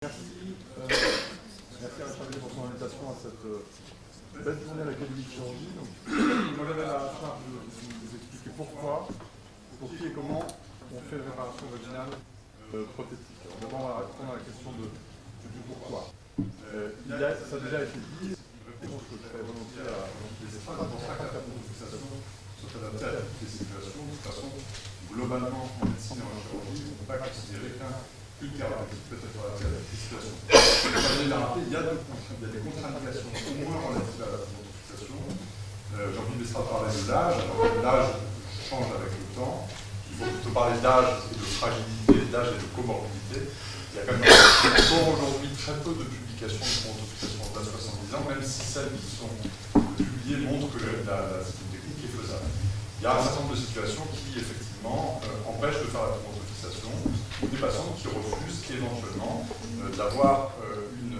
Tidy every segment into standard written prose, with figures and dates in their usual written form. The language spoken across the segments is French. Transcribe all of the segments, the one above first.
Merci. Merci à Charlie pour son invitation à cette belle journée à l'Académie de chirurgie. Donc, moi j'avais la charge de vous expliquer pourquoi, pour qui et comment on fait une réparation vaginale prothétique. Alors d'abord on va répondre à la question du pourquoi. Ça a déjà été dit, je pense que je ferai volontiers à les espaces. Dans chaque cas de fixation, soit adapté à toutes les situations. De toute façon, globalement, en médecine et en chirurgie, on ne peut pas considérer qu'une caractéristique peut être adaptée à toutes les situations. Il y a des contre-indications, au moins relatives à la fixation. Jean-Philippe Bestra parlait de l'âge. Alors l'âge change avec le temps. Il faut plutôt parler d'âge et de fragilité, d'âge et de comorbidité. Il y a quand même encore aujourd'hui très peu de publications de fixation en bas de 70 ans, même si celles qui sont publiées montrent que c'est une technique qui est faisable. Il y a un certain nombre de situations qui, effectivement, empêchent de faire la fixation, ou des patients qui refusent éventuellement d'avoir une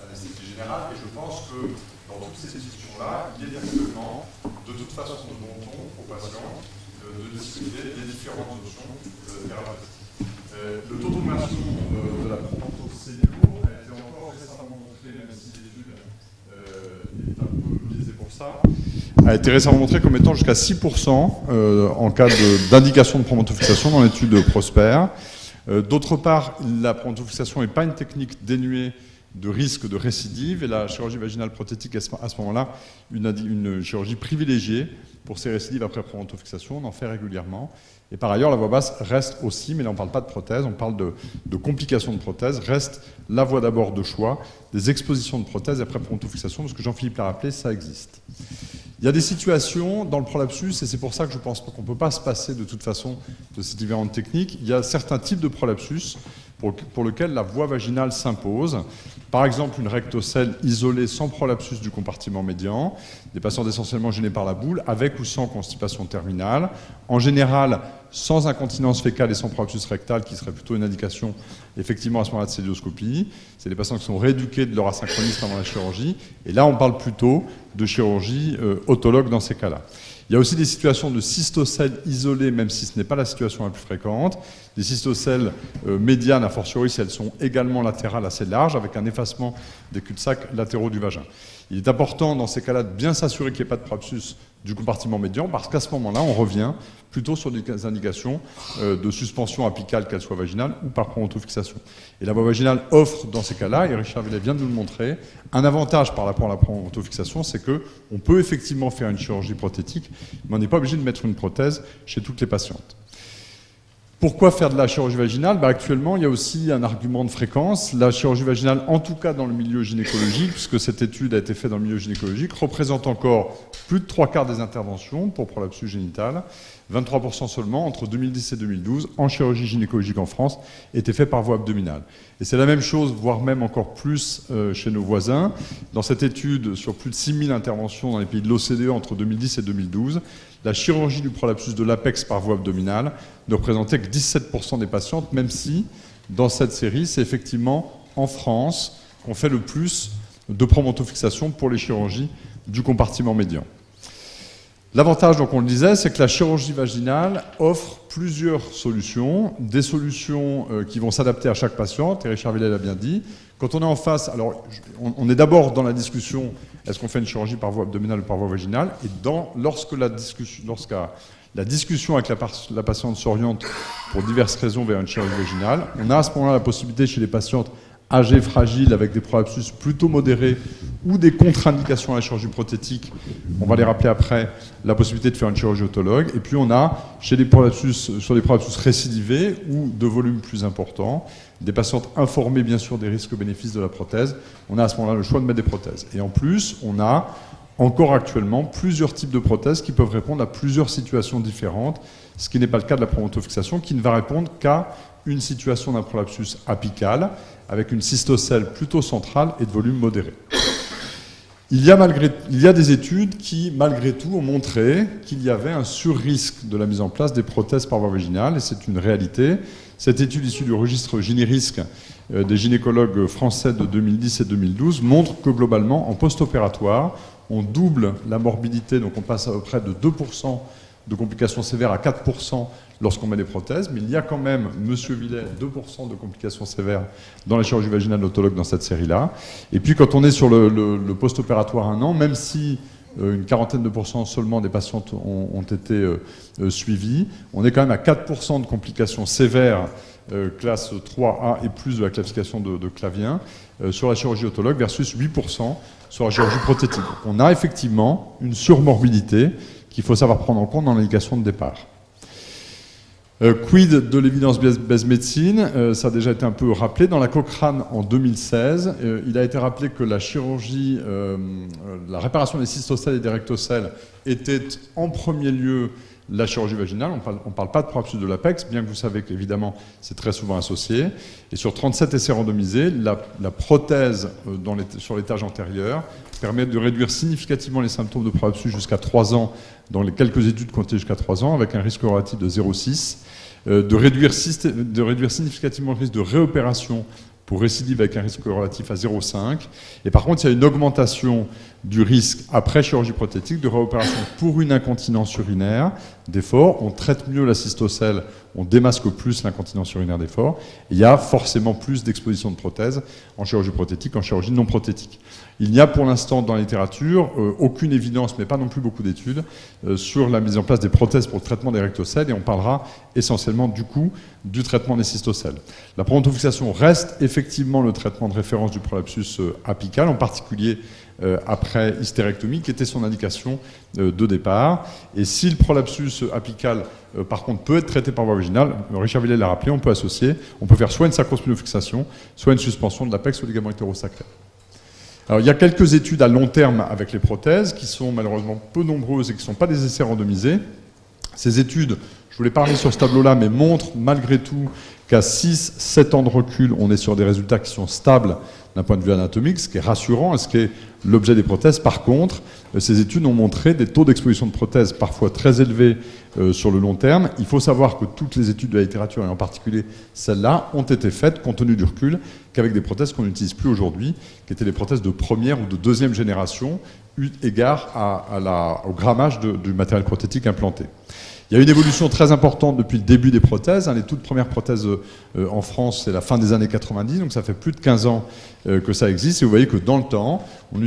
anesthésie générale. Et je pense que dans toutes ces situations-là, il est directement, de toute façon, de bon ton aux patients de discuter des différentes options thérapeutiques. Le taux d'augmentation de la promontocellule a été encore récemment montré, même si l'étude est un peu biaisée pour ça, a été récemment montré comme étant jusqu'à 6% en cas d'indication de promontofixation dans l'étude Prosper. D'autre part, la promontofixation n'est pas une technique dénuée de risque de récidive, et la chirurgie vaginale prothétique est à ce moment-là une chirurgie privilégiée pour ces récidives après promontofixation. On en fait régulièrement. Et par ailleurs, la voie basse reste aussi, mais là on ne parle pas de prothèse, on parle de complications de prothèse, reste la voie d'abord de choix des expositions de prothèses après promontofixation, parce que Jean-Philippe l'a rappelé, ça existe. Il y a des situations dans le prolapsus, et c'est pour ça que je pense qu'on ne peut pas se passer de toute façon de ces différentes techniques. Il y a certains types de prolapsus pour lesquels la voie vaginale s'impose. Par exemple, une rectocèle isolée sans prolapsus du compartiment médian, des patients essentiellement gênés par la boule, avec ou sans constipation terminale, en général sans incontinence fécale et sans prolapsus rectal, qui serait plutôt une indication effectivement à ce moment-là de célioscopie. C'est des patients qui sont rééduqués de leur asynchronisme avant la chirurgie, et là on parle plutôt de chirurgie autologue dans ces cas-là. Il y a aussi des situations de cystocèles isolées, même si ce n'est pas la situation la plus fréquente. Des cystocèles médianes, a fortiori si elles sont également latérales assez larges, avec un effacement des cul-de-sac latéraux du vagin. Il est important dans ces cas-là de bien s'assurer qu'il n'y ait pas de prolapsus du compartiment médian, parce qu'à ce moment-là, on revient plutôt sur des indications de suspension apicale, qu'elle soit vaginale ou par promontofixation. Et la voie vaginale offre, dans ces cas-là, et Richard Villet vient de nous le montrer, un avantage par rapport à la promontofixation, c'est qu'on peut effectivement faire une chirurgie prothétique, mais on n'est pas obligé de mettre une prothèse chez toutes les patientes. Pourquoi faire de la chirurgie vaginale ? Actuellement, il y a aussi un argument de fréquence. La chirurgie vaginale, en tout cas dans le milieu gynécologique, puisque cette étude a été faite dans le milieu gynécologique, représente encore plus de 3/4 des interventions pour prolapsus génital. 23% seulement, entre 2010 et 2012, en chirurgie gynécologique en France, étaient faits par voie abdominale. Et c'est la même chose, voire même encore plus chez nos voisins. Dans cette étude, sur plus de 6000 interventions dans les pays de l'OCDE entre 2010 et 2012, la chirurgie du prolapsus de l'apex par voie abdominale ne représentait que 17% des patientes, même si, dans cette série, c'est effectivement en France qu'on fait le plus de promontofixation pour les chirurgies du compartiment médian. L'avantage, donc on le disait, c'est que la chirurgie vaginale offre plusieurs solutions, des solutions qui vont s'adapter à chaque patiente, et Richard Villet l'a bien dit. Quand on est en face, alors on est d'abord dans la discussion, est-ce qu'on fait une chirurgie par voie abdominale ou par voie vaginale, et lorsque la discussion avec la patiente s'oriente pour diverses raisons vers une chirurgie vaginale, on a à ce moment-là la possibilité chez les patientes âgées, fragiles, avec des prolapsus plutôt modérés ou des contre-indications à la chirurgie prothétique, on va les rappeler après, la possibilité de faire une chirurgie autologue. Et puis on a, sur les prolapsus récidivés ou de volume plus important, des patientes informées bien sûr des risques-bénéfices de la prothèse, on a à ce moment-là le choix de mettre des prothèses. Et en plus, on a encore actuellement plusieurs types de prothèses qui peuvent répondre à plusieurs situations différentes, ce qui n'est pas le cas de la promontofixation, qui ne va répondre qu'à une situation d'un prolapsus apical, avec une cystocèle plutôt centrale et de volume modéré. Il y a des études qui, malgré tout, ont montré qu'il y avait un surrisque de la mise en place des prothèses par voie vaginale, et c'est une réalité. Cette étude issue du registre Gynérisque des gynécologues français de 2010 et 2012 montre que globalement, en post-opératoire, on double la morbidité, donc on passe à peu près de 2% de complications sévères à 4% lorsqu'on met des prothèses, mais il y a quand même, monsieur Villet, 2% de complications sévères dans la chirurgie vaginale autologue dans cette série-là. Et puis quand on est sur le post-opératoire 1 an, même si une quarantaine de pourcents seulement des patientes ont été suivies, on est quand même à 4% de complications sévères classe 3A et plus de la classification de Clavien sur la chirurgie autologue versus 8% sur la chirurgie prothétique. Donc on a effectivement une surmorbidité qu'il faut savoir prendre en compte dans l'indication de départ. Quid de l'évidence-based médecine, ça a déjà été un peu rappelé. Dans la Cochrane en 2016, il a été rappelé que la chirurgie, la réparation des cystocèles et des rectocèles était en premier lieu la chirurgie vaginale. On ne parle pas de prolapsus de l'apex, bien que vous savez qu'évidemment c'est très souvent associé. Et sur 37 essais randomisés, la prothèse sur l'étage antérieur permet de réduire significativement les symptômes de prolapsus jusqu'à 3 ans, dans les quelques études comptées jusqu'à 3 ans, avec un risque relatif de 0,6, de réduire significativement le risque de réopération pour récidive avec un risque relatif à 0,5. Et par contre, il y a une augmentation du risque après chirurgie prothétique de réopération pour une incontinence urinaire d'effort. On traite mieux la cystocèle, on démasque plus l'incontinence urinaire d'effort. Il y a forcément plus d'exposition de prothèses en chirurgie prothétique qu'en chirurgie non prothétique. Il n'y a pour l'instant dans la littérature aucune évidence, mais pas non plus beaucoup d'études, sur la mise en place des prothèses pour le traitement des rectocèles, et on parlera essentiellement du coup du traitement des cystocèles. La prontofixation reste effectivement le traitement de référence du prolapsus apical, en particulier après hystérectomie, qui était son indication de départ. Et si le prolapsus apical, par contre, peut être traité par voie vaginale, Richard Villet l'a rappelé, on peut faire soit une sacrospinofixation, soit une suspension de l'apex au ligament hétérosacré. Alors, il y a quelques études à long terme avec les prothèses qui sont malheureusement peu nombreuses et qui ne sont pas des essais randomisés. Ces études, je voulais parler sur ce tableau-là, mais montrent malgré tout qu'à 6-7 ans de recul, on est sur des résultats qui sont stables d'un point de vue anatomique, ce qui est rassurant et ce qui est l'objet des prothèses. Par contre, ces études ont montré des taux d'exposition de prothèses parfois très élevés sur le long terme. Il faut savoir que toutes les études de la littérature, et en particulier celles-là, ont été faites compte tenu du recul qu'avec des prothèses qu'on n'utilise plus aujourd'hui, qui étaient les prothèses de première ou de deuxième génération, eu égard au grammage du matériel prothétique implanté. Il y a une évolution très importante depuis le début des prothèses. Les toutes premières prothèses en France, c'est la fin des années 90, donc ça fait plus de 15 ans que ça existe. Et vous voyez que dans le temps, on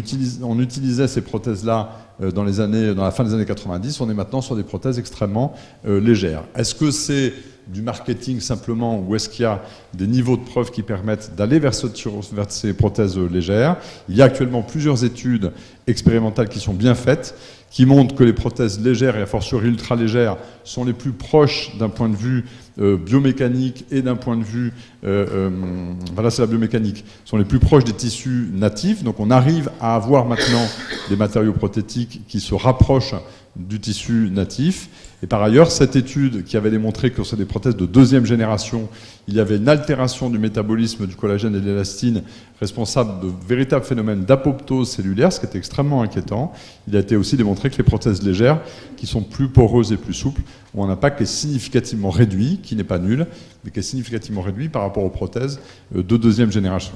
utilisait ces prothèses-là dans la fin des années 90. On est maintenant sur des prothèses extrêmement légères. Est-ce que c'est du marketing simplement, ou est-ce qu'il y a des niveaux de preuves qui permettent d'aller vers ces prothèses légères? Il y a actuellement plusieurs études expérimentales qui sont bien faites, qui montrent que les prothèses légères et a fortiori ultra légères sont les plus proches d'un point de vue biomécanique et d'un point de vue, voilà, c'est la biomécanique, sont les plus proches des tissus natifs. Donc on arrive à avoir maintenant des matériaux prothétiques qui se rapprochent du tissu natif. Et par ailleurs, cette étude qui avait démontré que sur des prothèses de deuxième génération, il y avait une altération du métabolisme du collagène et de l'élastine responsable de véritables phénomènes d'apoptose cellulaire, ce qui était extrêmement inquiétant. Il a été aussi démontré que les prothèses légères, qui sont plus poreuses et plus souples, ont un impact qui est significativement réduit, qui n'est pas nul, mais qui est significativement réduit par rapport aux prothèses de deuxième génération.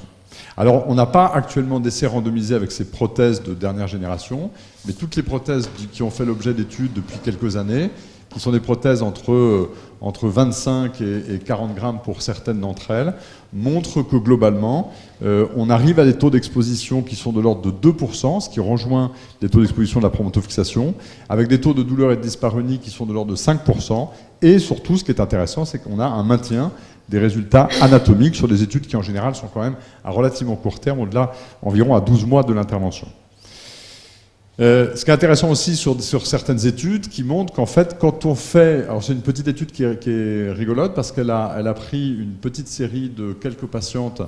Alors, on n'a pas actuellement d'essais randomisés avec ces prothèses de dernière génération, mais toutes les prothèses qui ont fait l'objet d'études depuis quelques années, qui sont des prothèses entre 25 et 40 grammes pour certaines d'entre elles, montrent que globalement, on arrive à des taux d'exposition qui sont de l'ordre de 2%, ce qui rejoint les taux d'exposition de la promontofixation, avec des taux de douleur et de dyspareunie qui sont de l'ordre de 5%, et surtout, ce qui est intéressant, c'est qu'on a un maintien des résultats anatomiques sur des études qui, en général, sont quand même à relativement court terme, au-delà environ à 12 mois de l'intervention. Ce qui est intéressant aussi sur certaines études qui montrent qu'en fait, quand on fait... Alors c'est une petite étude qui est rigolote parce qu'elle a pris une petite série de quelques patientes,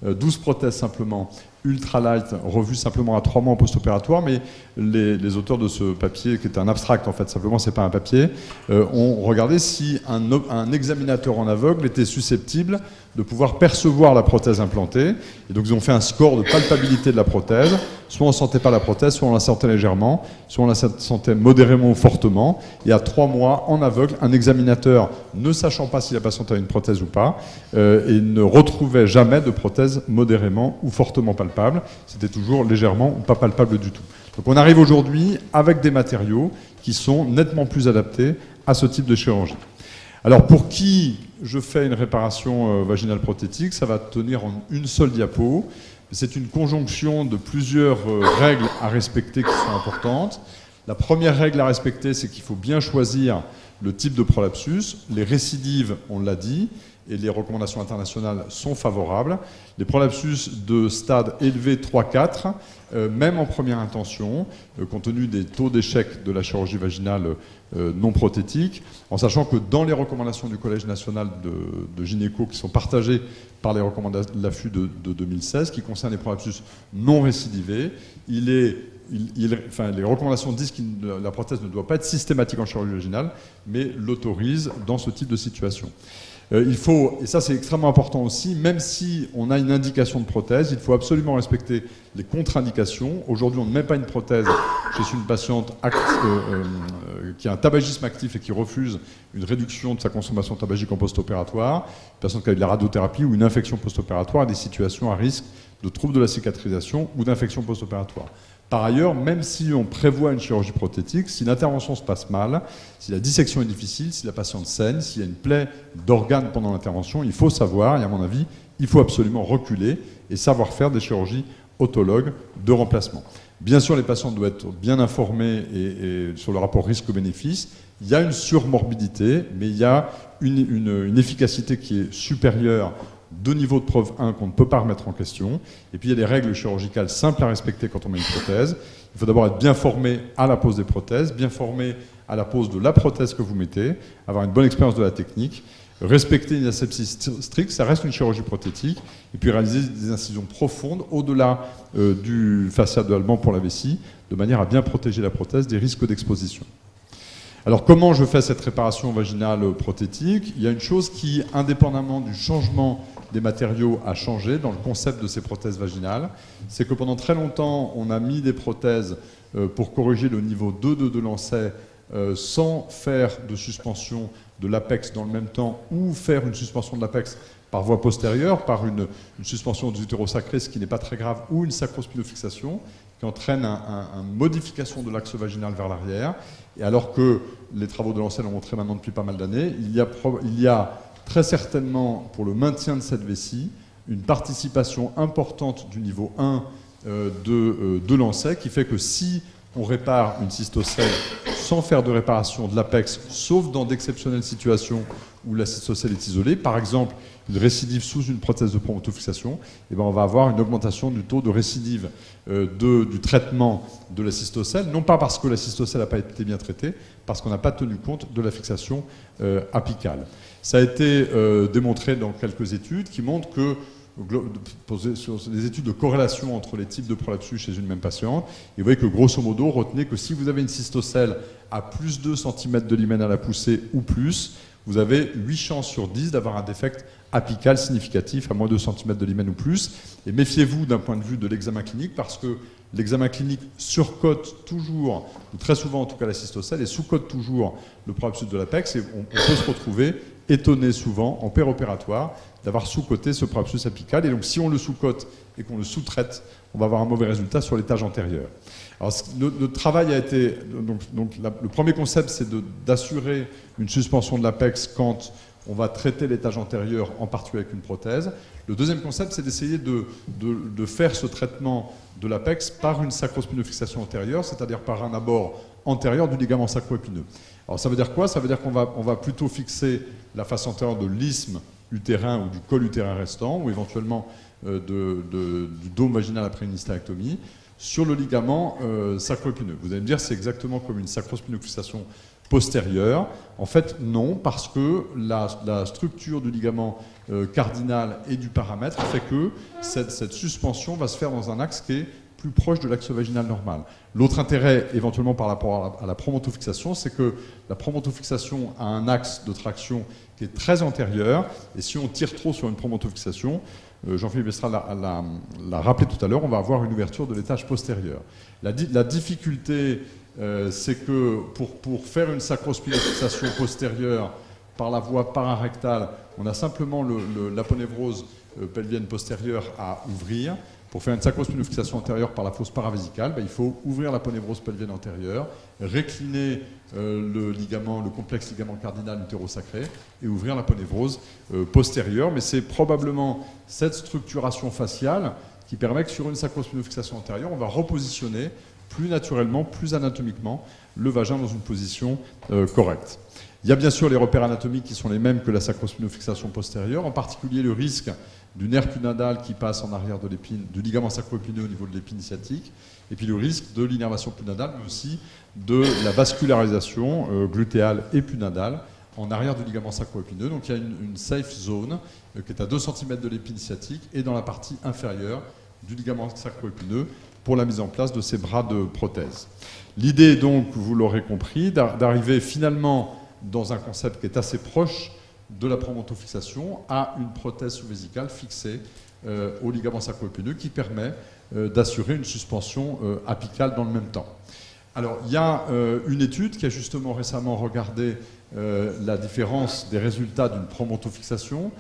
12 prothèses simplement, ultra light, revues simplement à 3 mois en post-opératoire, mais les auteurs de ce papier, qui est un abstract en fait, simplement c'est pas un papier, ont regardé si un examinateur en aveugle était susceptible de pouvoir percevoir la prothèse implantée. Et donc ils ont fait un score de palpabilité de la prothèse. Soit on ne sentait pas la prothèse, soit on la sentait légèrement, soit on la sentait modérément ou fortement. Et à 3 mois, en aveugle, un examinateur, ne sachant pas si la patiente a une prothèse ou pas, et ne retrouvait jamais de prothèse modérément ou fortement palpable. C'était toujours légèrement ou pas palpable du tout. Donc on arrive aujourd'hui avec des matériaux qui sont nettement plus adaptés à ce type de chirurgie. Alors pour qui je fais une réparation vaginale prothétique, ça va tenir en une seule diapo. C'est une conjonction de plusieurs règles à respecter qui sont importantes. La première règle à respecter, c'est qu'il faut bien choisir le type de prolapsus. Les récidives, on l'a dit, et les recommandations internationales sont favorables. Les prolapsus de stade élevé 3-4, même en première intention, compte tenu des taux d'échec de la chirurgie vaginale non prothétique, en sachant que dans les recommandations du Collège national de gynéco qui sont partagées par les recommandations de l'AFU de 2016, qui concernent les prolapsus non récidivés, les recommandations disent que la prothèse ne doit pas être systématique en chirurgie vaginale, mais l'autorise dans ce type de situation. Il faut, et ça c'est extrêmement important aussi, même si on a une indication de prothèse, il faut absolument respecter les contre-indications. Aujourd'hui, on ne met pas une prothèse chez une patiente qui a un tabagisme actif et qui refuse une réduction de sa consommation tabagique en post-opératoire, une patiente qui a eu de la radiothérapie ou une infection post-opératoire, des situations à risque de troubles de la cicatrisation ou d'infection post-opératoire. Par ailleurs, même si on prévoit une chirurgie prothétique, si l'intervention se passe mal, si la dissection est difficile, si la patiente saigne, s'il y a une plaie d'organes pendant l'intervention, il faut savoir, et à mon avis, il faut absolument reculer et savoir faire des chirurgies autologues de remplacement. Bien sûr, les patients doivent être bien informés et sur le rapport risque-bénéfice. Il y a une surmorbidité, mais il y a une efficacité qui est supérieure de niveau de preuve 1 qu'on ne peut pas remettre en question. Et puis il y a des règles chirurgicales simples à respecter quand on met une prothèse. Il faut d'abord être bien formé à la pose des prothèses, bien formé à la pose de la prothèse que vous mettez, avoir une bonne expérience de la technique, respecter une asepsie stricte, ça reste une chirurgie prothétique, et puis réaliser des incisions profondes au-delà du fascia de Halban pour la vessie, de manière à bien protéger la prothèse des risques d'exposition. Alors comment je fais cette réparation vaginale prothétique? Il y a une chose qui, indépendamment du changement des matériaux, a changé dans le concept de ces prothèses vaginales, c'est que pendant très longtemps, on a mis des prothèses pour corriger le niveau 2 de lancet sans faire de suspension de l'apex dans le même temps ou faire une suspension de l'apex par voie postérieure, par une suspension du utérosacré, ce qui n'est pas très grave, ou une sacrospinofixation, qui entraîne une modification de l'axe vaginal vers l'arrière. Et alors que les travaux de Lancel l'ont montré maintenant depuis pas mal d'années, il y a très certainement, pour le maintien de cette vessie, une participation importante du niveau 1 de Lancet, qui fait que si on répare une cystocèle sans faire de réparation de l'apex, sauf dans d'exceptionnelles situations où la cystocèle est isolée, par exemple une récidive sous une prothèse de promontofixation, eh ben on va avoir une augmentation du taux de récidive du traitement de la cystocèle, non pas parce que la cystocèle n'a pas été bien traitée, parce qu'on n'a pas tenu compte de la fixation apicale. Ça a été démontré dans quelques études qui montrent que, posées sur des études de corrélation entre les types de prolapsus chez une même patiente, et vous voyez que grosso modo, retenez que si vous avez une cystocèle à plus 2 cm de l'hymen à la poussée ou plus, vous avez 8 chances sur 10 d'avoir un défect apical significatif à moins de 2 cm de l'hymen ou plus. Et méfiez-vous d'un point de vue de l'examen clinique, parce que l'examen clinique surcote toujours, ou très souvent en tout cas la cystocèle, et sous-cote toujours le prolapsus de l'apex, et on peut se retrouver étonné souvent en péropératoire d'avoir sous-coté ce prolapsus apical. Et donc si on le sous-cote et qu'on le sous-traite, on va avoir un mauvais résultat sur l'étage antérieur. Alors, notre travail a été... le premier concept, c'est d'assurer une suspension de l'apex quand on va traiter l'étage antérieur, en particulier avec une prothèse. Le deuxième concept, c'est d'essayer de faire ce traitement de l'apex par une sacrospinofixation antérieure, c'est-à-dire par un abord antérieur du ligament sacro-épineux. Alors ça veut dire quoi? Ça veut dire qu'on va plutôt fixer la face antérieure de l'isthme utérin ou du col utérin restant, ou éventuellement du dôme vaginal après une hystérectomie, sur le ligament sacro-épineux. Vous allez me dire, c'est exactement comme une sacrospinofixation postérieure. En fait, non, parce que la structure du ligament cardinal et du paramètre fait que cette suspension va se faire dans un axe qui est plus proche de l'axe vaginal normal. L'autre intérêt, éventuellement par rapport à la promontofixation, c'est que la promontofixation a un axe de traction qui est très antérieur, et si on tire trop sur une promontofixation, Jean-Philippe Bestral l'a rappelé tout à l'heure, on va avoir une ouverture de l'étage postérieur. La difficulté, c'est que pour faire une sacrospinofixation postérieure par la voie pararectale, on a simplement l'aponévrose pelvienne postérieure à ouvrir. Pour faire une sacrospinofixation antérieure par la fosse paravésicale, il faut ouvrir la ponévrose pelvienne antérieure, récliner le complexe ligament cardinal utérosacré et ouvrir la ponévrose postérieure. Mais c'est probablement cette structuration faciale qui permet que sur une sacrospinofixation antérieure, on va repositionner plus naturellement, plus anatomiquement, le vagin dans une position correcte. Il y a bien sûr les repères anatomiques qui sont les mêmes que la sacrospinofixation postérieure, en particulier le risque du nerf pudendal qui passe en arrière de l'épine, du ligament sacro-épineux au niveau de l'épine sciatique, et puis le risque de l'innervation pudendale, mais aussi de la vascularisation glutéale et pudendale en arrière du ligament sacro-épineux. Donc il y a une safe zone qui est à 2 cm de l'épine sciatique et dans la partie inférieure du ligament sacro-épineux pour la mise en place de ces bras de prothèse. L'idée est donc, vous l'aurez compris, d'arriver finalement dans un concept qui est assez proche de la promontofixation à une prothèse sous-vésicale fixée au ligament sacro-épineux qui permet d'assurer une suspension apicale dans le même temps. Alors, il y a une étude qui a justement récemment regardé la différence des résultats d'une promontofixation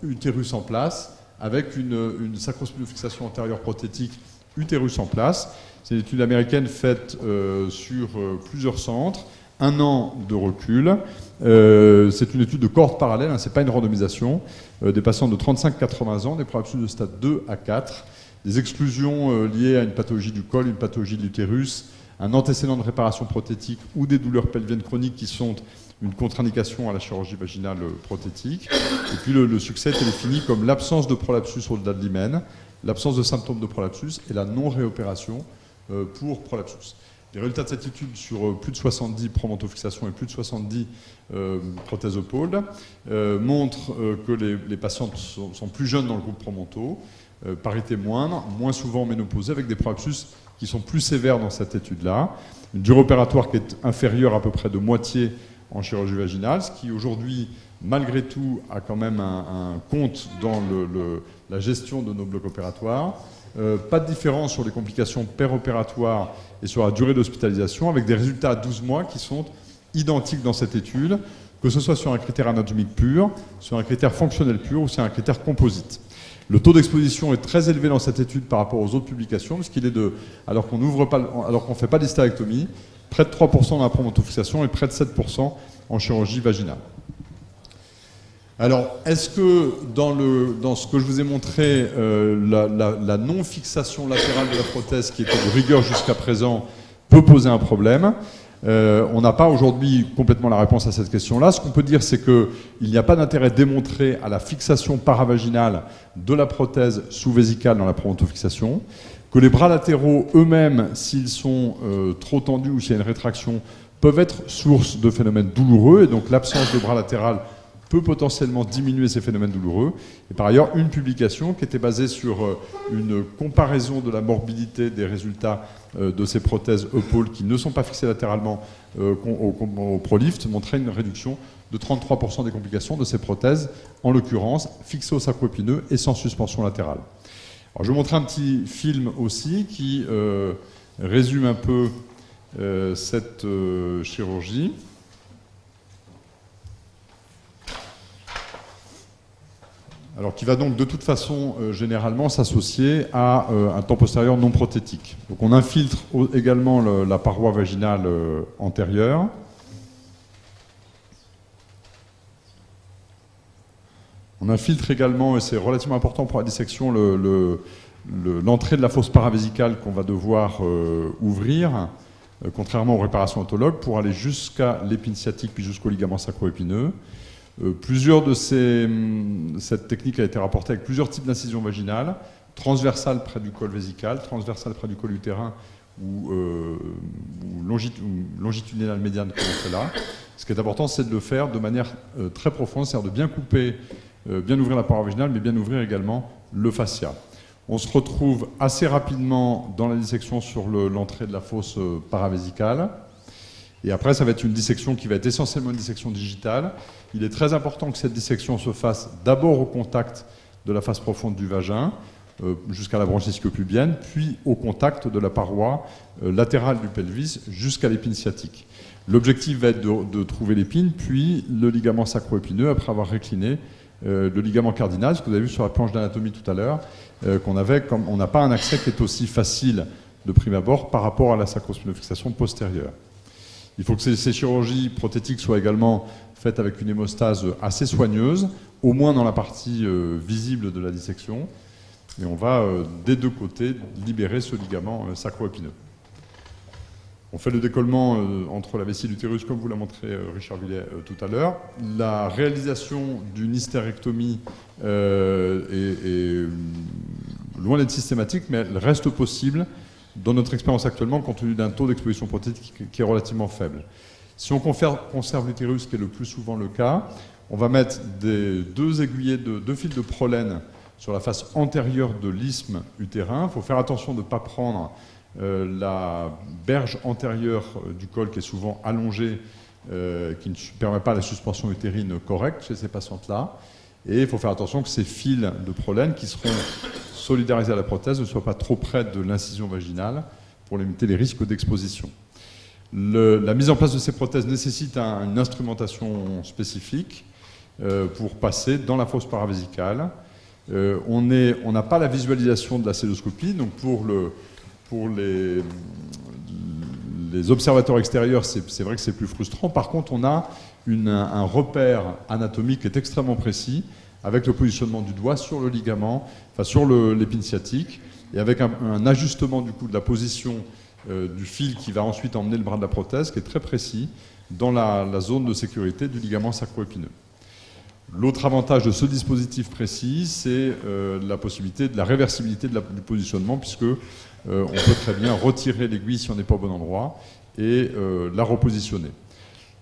utérus en place avec une sacrospinofixation antérieure prothétique utérus en place. C'est une étude américaine faite sur plusieurs centres. 1 an de recul. C'est une étude de cohorte parallèle, ce n'est pas une randomisation. Des patients de 35-80 ans, des prolapsus de stade 2 à 4, des exclusions liées à une pathologie du col, une pathologie de l'utérus, un antécédent de réparation prothétique ou des douleurs pelviennes chroniques qui sont une contre-indication à la chirurgie vaginale prothétique. Et puis le succès est défini comme l'absence de prolapsus au-delà de l'hymen, l'absence de symptômes de prolapsus et la non-réopération pour prolapsus. Les résultats de cette étude sur plus de 70 promontofixations et plus de 70 prothèses épaules montrent que les patientes sont plus jeunes dans le groupe promonto, parité moindre, moins souvent ménopausées, avec des prolapsus qui sont plus sévères dans cette étude-là. Une durée opératoire qui est inférieure à peu près de moitié en chirurgie vaginale, ce qui aujourd'hui, malgré tout, a quand même un compte dans la gestion de nos blocs opératoires. Pas de différence sur les complications péropératoires et sur la durée d'hospitalisation, avec des résultats à 12 mois qui sont identiques dans cette étude, que ce soit sur un critère anatomique pur, sur un critère fonctionnel pur ou sur un critère composite. Le taux d'exposition est très élevé dans cette étude par rapport aux autres publications, puisqu'il est alors qu'on ne fait pas d'hystérectomie, près de 3% dans la promontofixation et près de 7% en chirurgie vaginale. Alors, est-ce que dans ce que je vous ai montré, la non-fixation latérale de la prothèse, qui était de rigueur jusqu'à présent, peut poser un problème? On n'a pas aujourd'hui complètement la réponse à cette question-là. Ce qu'on peut dire, c'est qu'il n'y a pas d'intérêt démontré à la fixation paravaginale de la prothèse sous-vésicale dans la promontofixation, que les bras latéraux eux-mêmes, s'ils sont trop tendus ou s'il y a une rétraction, peuvent être source de phénomènes douloureux, et donc l'absence de bras latéral peut potentiellement diminuer ces phénomènes douloureux. Et par ailleurs, une publication qui était basée sur une comparaison de la morbidité des résultats de ces prothèses épaules qui ne sont pas fixées latéralement au ProLift montrait une réduction de 33% des complications de ces prothèses, en l'occurrence fixées au sacro-épineux et sans suspension latérale. Alors, je vais vous montrer un petit film aussi qui résume un peu cette chirurgie. Alors, qui va donc de toute façon généralement s'associer à un temps postérieur non prothétique. Donc on infiltre également la paroi vaginale antérieure. On infiltre également, et c'est relativement important pour la dissection, l'entrée de la fosse paravésicale qu'on va devoir ouvrir, contrairement aux réparations autologues, pour aller jusqu'à l'épine sciatique puis jusqu'au ligament sacro-épineux. Cette technique a été rapportée avec plusieurs types d'incisions vaginales, transversales près du col vésical, transversales près du col utérin ou longitudinale médiane comme celle-là. Ce qui est important, c'est de le faire de manière très profonde, c'est-à-dire de bien couper, bien ouvrir la paroi vaginale, mais bien ouvrir également le fascia. On se retrouve assez rapidement dans la dissection sur l'entrée de la fosse paravésicale. Et après, ça va être une dissection qui va être essentiellement une dissection digitale. Il est très important que cette dissection se fasse d'abord au contact de la face profonde du vagin, jusqu'à la branche ischio-pubienne, puis au contact de la paroi latérale du pelvis jusqu'à l'épine sciatique. L'objectif va être de trouver l'épine, puis le ligament sacro-épineux, après avoir récliné le ligament cardinal, ce que vous avez vu sur la planche d'anatomie tout à l'heure, qu'on avait, comme on n'a pas un accès qui est aussi facile de prime abord par rapport à la sacrospinofixation postérieure. Il faut que ces chirurgies prothétiques soient également faites avec une hémostase assez soigneuse, au moins dans la partie visible de la dissection, et on va des deux côtés libérer ce ligament sacro-épineux. On fait le décollement entre la vessie et l'utérus, comme vous l'a montré Richard Villet tout à l'heure. La réalisation d'une hystérectomie est loin d'être systématique, mais elle reste possible dans notre expérience actuellement, compte tenu d'un taux d'exposition prothétique qui est relativement faible. Si on conserve l'utérus, ce qui est le plus souvent le cas, on va mettre deux fils de prolène sur la face antérieure de l'isthme utérin. Il faut faire attention de ne pas prendre la berge antérieure du col qui est souvent allongée, qui ne permet pas la suspension utérine correcte chez ces patientes-là. Et il faut faire attention que ces fils de prolène qui seront solidarisés à la prothèse ne soient pas trop près de l'incision vaginale pour limiter les risques d'exposition. La mise en place de ces prothèses nécessite une instrumentation spécifique pour passer dans la fosse paravésicale. On n'a pas la visualisation de la célioscopie, donc pour les observateurs extérieurs, c'est vrai que c'est plus frustrant. Par contre, on a un repère anatomique qui est extrêmement précis, avec le positionnement du doigt sur le ligament, enfin sur l'épine sciatique, et avec un ajustement du coup de la position du fil qui va ensuite emmener le bras de la prothèse, qui est très précis, dans la zone de sécurité du ligament sacro-épineux. L'autre avantage de ce dispositif précis, c'est la possibilité de la réversibilité du positionnement, puisque on peut très bien retirer l'aiguille si on n'est pas au bon endroit et la repositionner.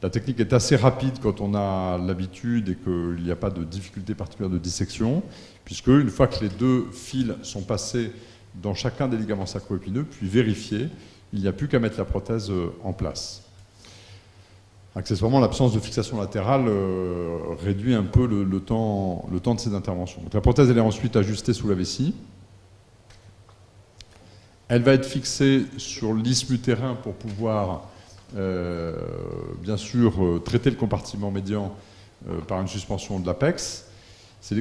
La technique est assez rapide quand on a l'habitude et qu'il n'y a pas de difficulté particulière de dissection, puisque une fois que les deux fils sont passés dans chacun des ligaments sacro-épineux, puis vérifiés, il n'y a plus qu'à mettre la prothèse en place. Accessoirement, l'absence de fixation latérale réduit un peu le temps de ces interventions. Donc, la prothèse elle est ensuite ajustée sous la vessie. Elle va être fixée sur l'isthme utérin pour pouvoir, bien sûr, traiter le compartiment médian par une suspension de l'apex.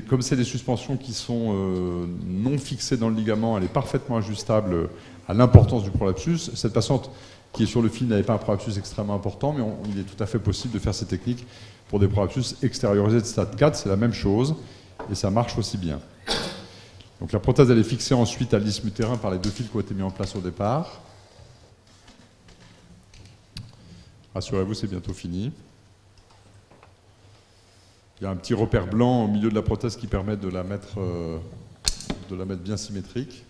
Comme c'est des suspensions qui sont non fixées dans le ligament, elle est parfaitement ajustable à l'importance du prolapsus. Cette patiente qui est sur le fil n'avait pas un prolapsus extrêmement important, mais il est tout à fait possible de faire ces techniques pour des prolapsus extériorisés de stade 4. C'est la même chose et ça marche aussi bien. Donc la prothèse elle est fixée ensuite à l'isthme utérin par les deux fils qui ont été mis en place au départ. Rassurez-vous, c'est bientôt fini. Il y a un petit repère blanc au milieu de la prothèse qui permet de la mettre bien symétrique.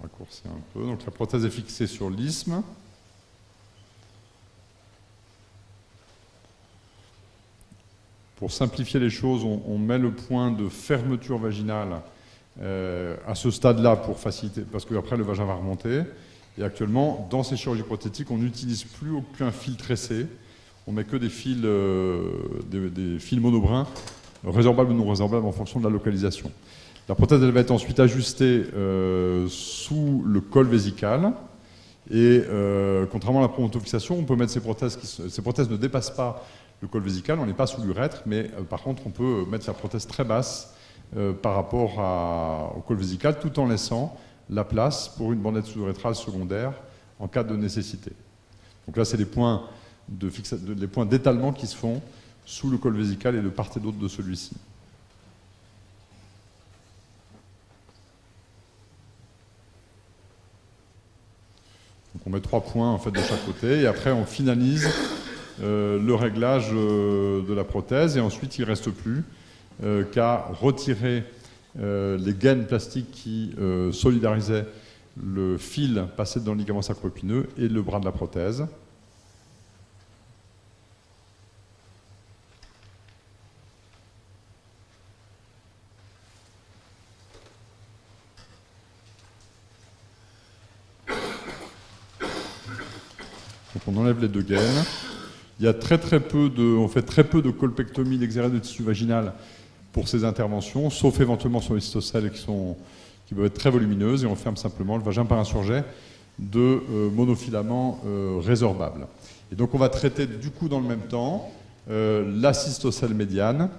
Raccourcir un peu. Donc la prothèse est fixée sur l'isthme. Pour simplifier les choses, on met le point de fermeture vaginale à ce stade-là pour faciliter, parce qu'après le vagin va remonter. Et actuellement, dans ces chirurgies prothétiques, on n'utilise plus aucun fil tressé. On met que des fils monobrins, résorbables ou non résorbables en fonction de la localisation. La prothèse elle va être ensuite ajustée sous le col vésical. Et contrairement à la promontofixation, on peut mettre ces prothèses ne dépassent pas le col vésical, on n'est pas sous l'urètre, mais par contre on peut mettre la prothèse très basse par rapport au col vésical, tout en laissant la place pour une bandette sous-urétrale secondaire en cas de nécessité. Donc là c'est les points d'étalement qui se font sous le col vésical et de part et d'autre de celui-ci. Donc on met 3 points en fait, de chaque côté et après on finalise le réglage de la prothèse et ensuite il ne reste plus qu'à retirer les gaines plastiques qui solidarisaient le fil passé dans le ligament sacro-épineux et le bras de la prothèse. Donc on enlève les deux gaines. Il y a on fait très peu de colpectomie d'exérèse de tissu vaginal pour ces interventions, sauf éventuellement sur les cystocèles qui peuvent être très volumineuses, et on ferme simplement le vagin par un surjet de monofilaments résorbables. Et donc on va traiter du coup dans le même temps la cystocèle médiane,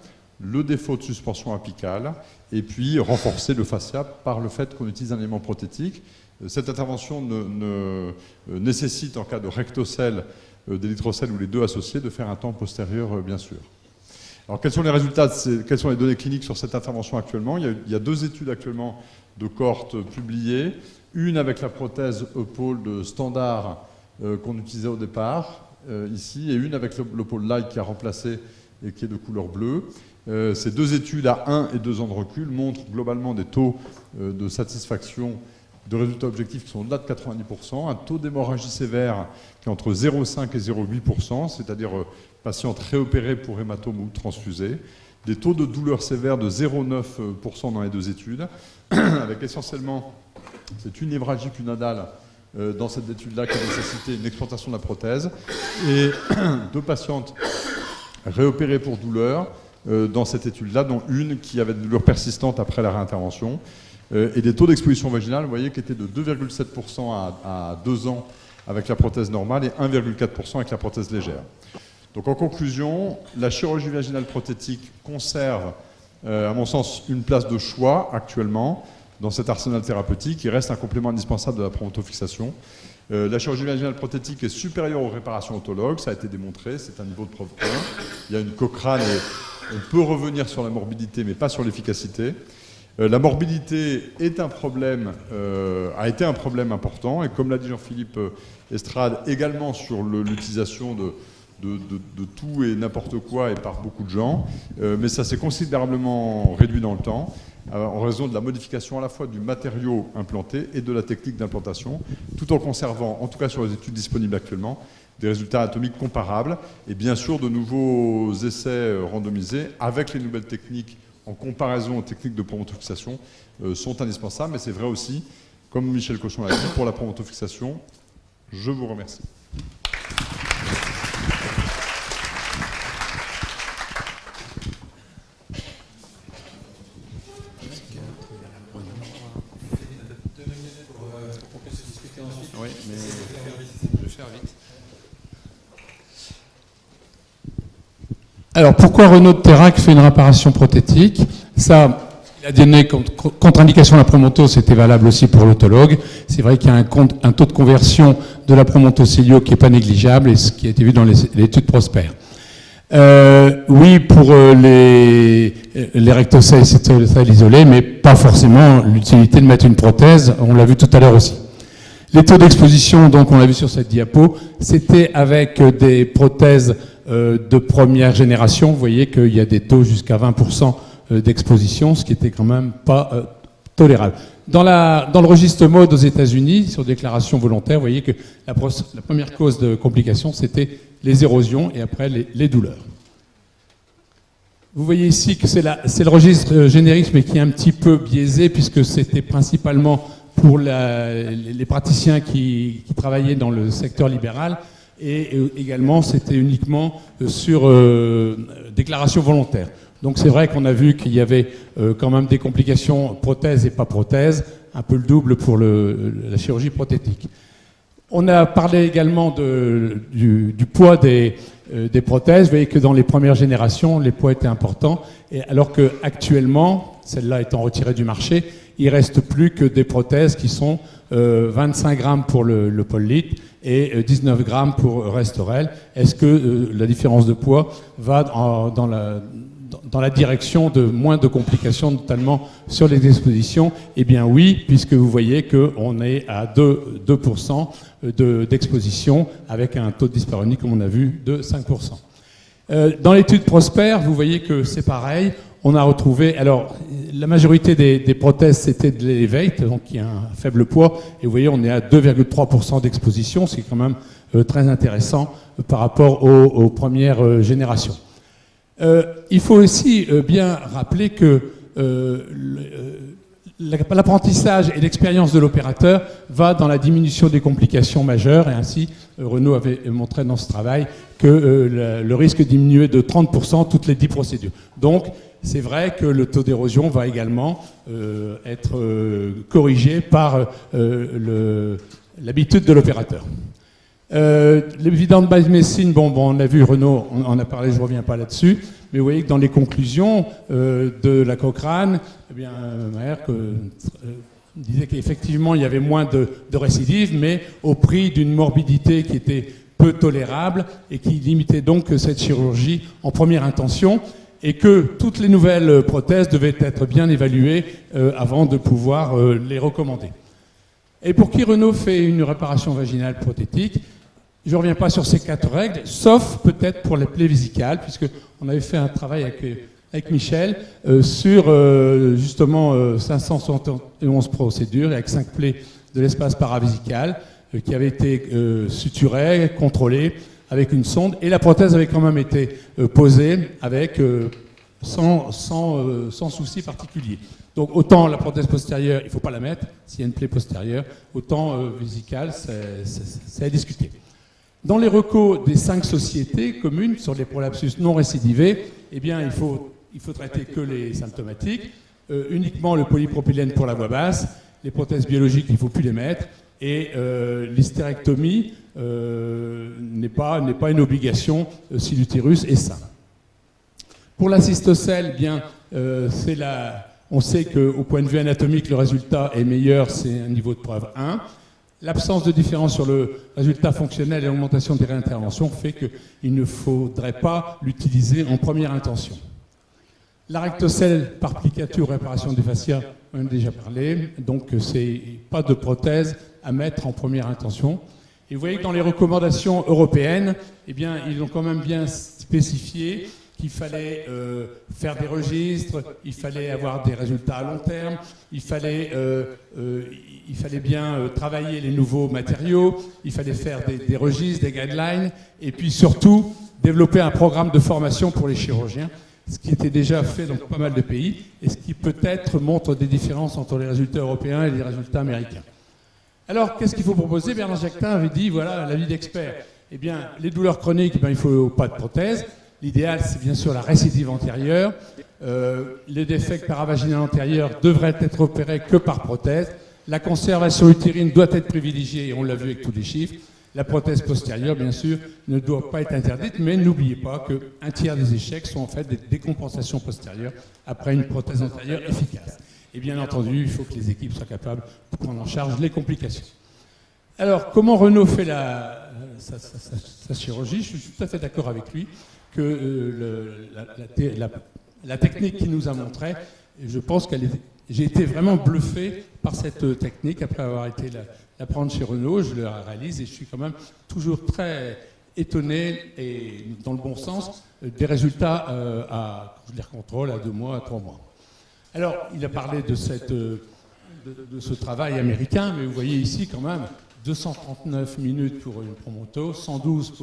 le défaut de suspension apicale, et puis renforcer le fascia par le fait qu'on utilise un élément prothétique. Cette intervention nécessite, en cas de rectocèle, d'érythrocèle ou les deux associés, de faire un temps postérieur, bien sûr. Alors, quels sont les résultats, quelles sont les données cliniques sur cette intervention actuellement ? Il y a 2 études actuellement de cohorte publiées, une avec la prothèse Eupold standard qu'on utilisait au départ, ici, et une avec l'Eupold Light qui a remplacé et qui est de couleur bleue. Ces 2 études à 1 et 2 ans de recul montrent globalement des taux de satisfaction de résultats objectifs qui sont au-delà de 90%, un taux d'hémorragie sévère qui est entre 0,5 et 0,8%, c'est-à-dire patiente réopérée pour hématome ou transfusée, des taux de douleur sévère de 0,9% dans les 2 études, avec essentiellement, c'est une névralgie punadale dans cette étude-là qui a nécessité une explantation de la prothèse, et 2 patientes réopérées pour douleur dans cette étude-là, dont une qui avait des douleurs persistantes après la réintervention, et des taux d'exposition vaginale, vous voyez, qui étaient de 2,7% à 2 ans avec la prothèse normale et 1,4% avec la prothèse légère. Donc en conclusion, la chirurgie vaginale prothétique conserve, à mon sens, une place de choix actuellement dans cet arsenal thérapeutique qui reste un complément indispensable de la promontofixation. La chirurgie vaginale prothétique est supérieure aux réparations autologues, ça a été démontré, c'est un niveau de preuve 1. Il y a une Cochrane et on peut revenir sur la morbidité, mais pas sur l'efficacité. La morbidité est un problème, a été un problème important, et comme l'a dit Jean-Philippe Estrade, également sur l'utilisation de tout et n'importe quoi et par beaucoup de gens, mais ça s'est considérablement réduit dans le temps, en raison de la modification à la fois du matériau implanté et de la technique d'implantation, tout en conservant, en tout cas sur les études disponibles actuellement, des résultats anatomiques comparables, et bien sûr de nouveaux essais randomisés avec les nouvelles techniques en comparaison aux techniques de promontofixation sont indispensables, mais c'est vrai aussi, comme Michel Cochon l'a dit, pour la promontofixation. Je vous remercie. Oui, mais je vais faire vite. Alors, pourquoi Renaud de Terrac fait une réparation prothétique ? Ça, il a donné contre-indication à la promonto, c'était valable aussi pour l'autologue. C'est vrai qu'il y a un taux de conversion de la promontocilio qui n'est pas négligeable, et ce qui a été vu dans l'étude Prosper. Oui, pour les rectocèles et cystocèles isolés, mais pas forcément l'utilité de mettre une prothèse, on l'a vu tout à l'heure aussi. Les taux d'exposition, donc on l'a vu sur cette diapo, c'était avec des prothèses de première génération. Vous voyez qu'il y a des taux jusqu'à 20% d'exposition, ce qui était quand même pas tolérable. Dans le registre mode aux États-Unis, sur déclaration volontaire, vous voyez que la première cause de complication, c'était les érosions et après les douleurs. Vous voyez ici que c'est le registre générique, mais qui est un petit peu biaisé, puisque c'était principalement pour les praticiens qui travaillaient dans le secteur libéral, et également c'était uniquement sur déclaration volontaire. Donc c'est vrai qu'on a vu qu'il y avait quand même des complications prothèse et pas prothèse, un peu le double pour la chirurgie prothétique. On a parlé également du poids des prothèses. Vous voyez que dans les premières générations, les poids étaient importants, alors qu'actuellement, celle-là étant retirée du marché, il ne reste plus que des prothèses qui sont 25 grammes pour le Polit et 19 grammes pour Restorel. Est-ce que la différence de poids va dans la direction de moins de complications, notamment sur les expositions? Eh bien oui, puisque vous voyez qu'on est à 2% d'exposition avec un taux de dyspareunie, comme on a vu, de 5%. Dans l'étude Prosper, vous voyez que c'est pareil. On a retrouvé, alors la majorité des prothèses c'était de l'Elevate, donc il y a un faible poids, et vous voyez on est à 2,3% d'exposition, ce qui est quand même très intéressant par rapport aux premières générations. Il faut aussi bien rappeler que l'apprentissage et l'expérience de l'opérateur va dans la diminution des complications majeures, et ainsi Renault avait montré dans ce travail que le risque diminuait de 30% toutes les 10 procédures. Donc c'est vrai que le taux d'érosion va également être corrigé par l'habitude de l'opérateur. L'évidente base médecine, on a vu Renault, on en a parlé, je ne reviens pas là-dessus, mais vous voyez que dans les conclusions de la Cochrane, eh bien, Merck disait qu'effectivement il y avait moins de récidives, mais au prix d'une morbidité qui était peu tolérable et qui limitait donc cette chirurgie en première intention, et que toutes les nouvelles prothèses devaient être bien évaluées avant de pouvoir les recommander. Et pour qui Renault fait une réparation vaginale prothétique, je ne reviens pas sur ces 4 règles, sauf peut-être pour les plaies vésicales, puisqu'on avait fait un travail avec Michel sur justement 571 procédures, avec 5 plaies de l'espace paravésical qui avaient été suturées, contrôlées avec une sonde, et la prothèse avait quand même été posée avec, sans souci particulier. Donc autant la prothèse postérieure, il ne faut pas la mettre s'il y a une plaie postérieure, autant vésicale, c'est à discuter. Dans les recos des 5 sociétés communes sur les prolapsus non récidivés, eh bien, il faut traiter que les symptomatiques, uniquement le polypropylène pour la voie basse, les prothèses biologiques, il ne faut plus les mettre, et l'hystérectomie n'est pas une obligation si l'utérus est sain. Pour la cystocèle, eh bien, on sait qu'au point de vue anatomique, le résultat est meilleur, c'est un niveau de preuve 1. L'absence de différence sur le résultat fonctionnel et l'augmentation des réinterventions fait qu'il ne faudrait pas l'utiliser en première intention. La rectocèle par plicature, réparation des fascias, on en a déjà parlé, donc c'est pas de prothèse à mettre en première intention. Et vous voyez que dans les recommandations européennes, eh bien, ils ont quand même bien spécifié qu'il fallait faire des registres, il fallait avoir des résultats à long terme, il fallait bien travailler les nouveaux matériaux, il fallait faire des registres, des guidelines, et puis surtout développer un programme de formation pour les chirurgiens, ce qui était déjà fait dans pas mal de pays, et ce qui peut-être montre des différences entre les résultats européens et les résultats américains. Alors, qu'est-ce qu'il faut proposer? Bernard Jacquetin avait dit, voilà, l'avis d'expert. Eh bien, les douleurs chroniques, il ne faut pas de prothèse. L'idéal, c'est bien sûr la récidive antérieure. Les défects paravaginaux antérieurs devraient être opérés que par prothèse. La conservation utérine doit être privilégiée, et on l'a vu avec tous les chiffres. La prothèse postérieure, bien sûr, ne doit pas être interdite, mais n'oubliez pas qu'un tiers des échecs sont en fait des décompensations postérieures après une prothèse antérieure efficace. Et bien entendu, il faut que les équipes soient capables de prendre en charge les complications. Alors, comment Renault fait sa chirurgie? Je suis tout à fait d'accord avec lui que la technique qu'il nous a montrée, je pense j'ai été vraiment bluffé par cette technique après avoir été la prendre chez Renault. Je le réalise et je suis quand même toujours très étonné, et dans le bon sens, des résultats je les recontrôle à 2 mois, à 3 mois. Alors, il a parlé de ce travail américain, mais vous voyez ici quand même 239 minutes pour une promoto, 112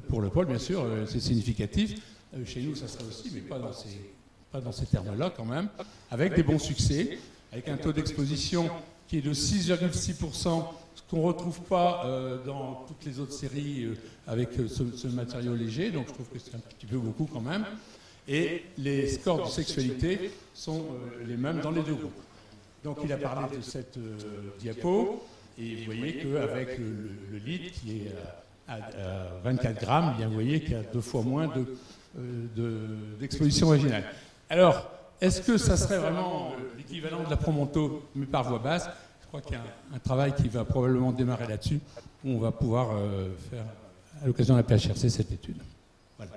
pour le pôle, bien sûr, c'est significatif. Chez nous, ça serait aussi, mais pas dans ces termes-là quand même, avec des bons succès, avec un taux d'exposition qui est de 6,6%, ce qu'on ne retrouve pas dans toutes les autres séries avec ce matériau léger, donc je trouve que c'est un petit peu beaucoup quand même. Et les scores de sexualité sont les mêmes dans les 2 groupes. Donc il a parlé de cette diapo, et vous voyez qu'avec le lead qui est à 24 grammes, bien vous voyez qu'il y a 2 fois moins d'exposition vaginale. Alors, est-ce que ça serait vraiment l'équivalent de la promonto, mais par voie basse? Je crois qu'il y a un travail qui va probablement démarrer là-dessus, où on va pouvoir faire, à l'occasion de la PHRC, cette étude. Voilà.